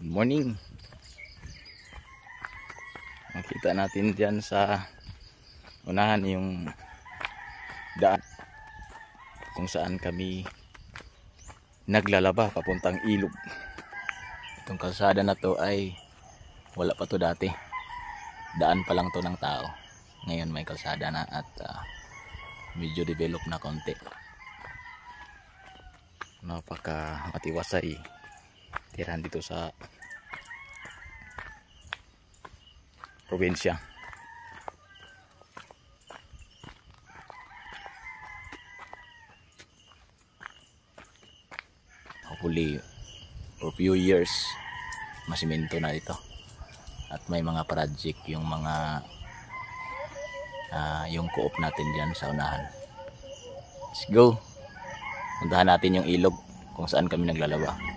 Good morning. Makita natin dyan sa unahan yung daan kung saan kami naglalaba papuntang ilog. Itong kalsada na to ay wala pa to dati. Daan pa lang to ng tao. Ngayon may kalsada na at medyo develop na konti. Napaka matiwasay tirahan dito sa probinsya. Hopefully for few years masimento na dito at may mga project yung mga yung co-op natin dyan sa unahan. Let's go, puntahan natin yung ilog kung saan kami naglalaba.